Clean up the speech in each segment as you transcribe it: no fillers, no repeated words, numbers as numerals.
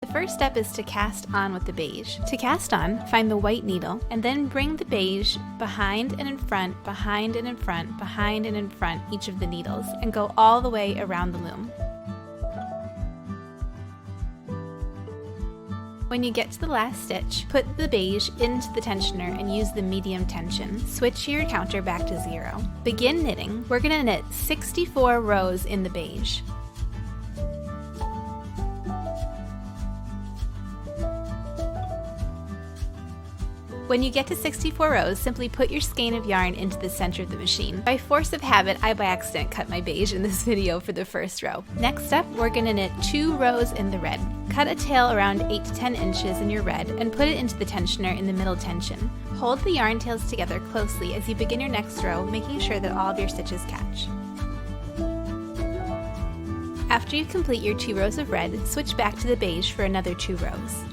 The first step is to cast on with the beige. To cast on, find the white needle and then bring the beige behind and in front, behind and in front, behind and in front each of the needles and go all the way around the loom. When you get to the last stitch, put the beige into the tensioner and use the medium tension. Switch your counter back to 0. Begin knitting. We're going to knit 64 rows in the beige. When you get to 64 rows, simply put your skein of yarn into the center of the machine. By force of habit, I by accident cut my beige in this video for the first row. Next up, we're going to knit 2 rows in the red. Cut a tail around 8 to 10 inches in your red and put it into the tensioner in the middle tension. Hold the yarn tails together closely as you begin your next row, making sure that all of your stitches catch. After you complete your 2 rows of red, switch back to the beige for another 2 rows.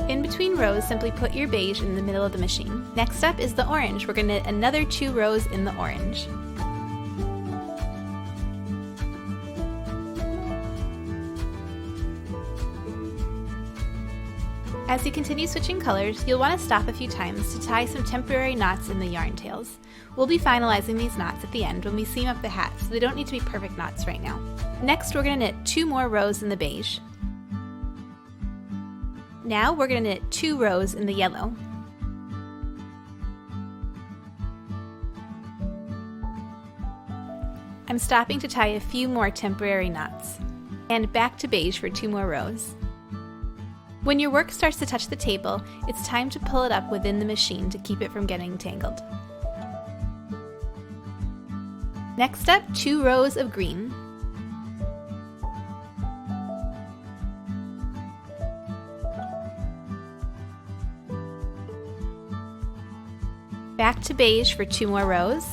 In between rows, simply put your beige in the middle of the machine. Next up is the orange. We're going to knit another 2 rows in the orange. As you continue switching colors, you'll want to stop a few times to tie some temporary knots in the yarn tails. We'll be finalizing these knots at the end when we seam up the hat, so they don't need to be perfect knots right now. Next, we're going to knit 2 more rows in the beige. Now we're going to knit 2 rows in the yellow. I'm stopping to tie a few more temporary knots. And back to beige for 2 more rows. When your work starts to touch the table, it's time to pull it up within the machine to keep it from getting tangled. Next up, 2 rows of green. Back to beige for 2 more rows.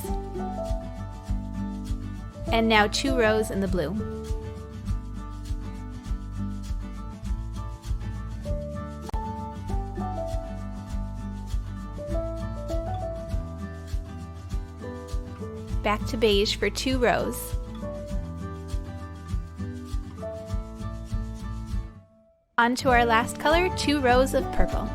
And now 2 rows in the blue. Back to beige for 2 rows. On to our last color, 2 rows of purple.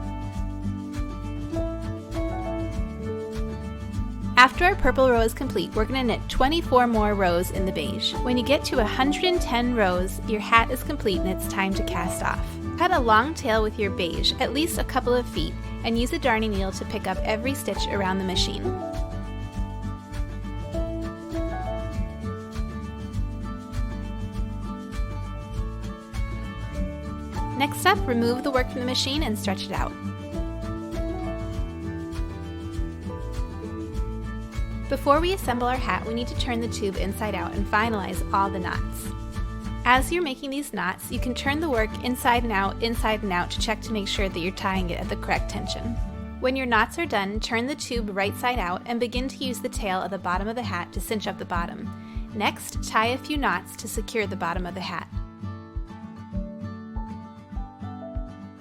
After our purple row is complete, we're going to knit 24 more rows in the beige. When you get to 110 rows, your hat is complete and it's time to cast off. Cut a long tail with your beige, at least a couple of feet, and use a darning needle to pick up every stitch around the machine. Next up, remove the work from the machine and stretch it out. Before we assemble our hat, we need to turn the tube inside out and finalize all the knots. As you're making these knots, you can turn the work inside and out to check to make sure that you're tying it at the correct tension. When your knots are done, turn the tube right side out and begin to use the tail of the bottom of the hat to cinch up the bottom. Next, tie a few knots to secure the bottom of the hat.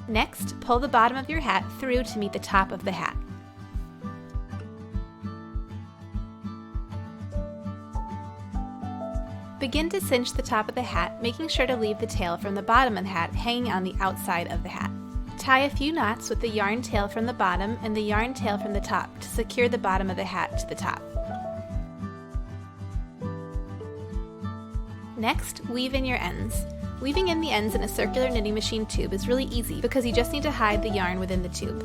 Next, pull the bottom of your hat through to meet the top of the hat. Begin to cinch the top of the hat, making sure to leave the tail from the bottom of the hat hanging on the outside of the hat. Tie a few knots with the yarn tail from the bottom and the yarn tail from the top to secure the bottom of the hat to the top. Next, weave in your ends. Weaving in the ends in a circular knitting machine tube is really easy because you just need to hide the yarn within the tube.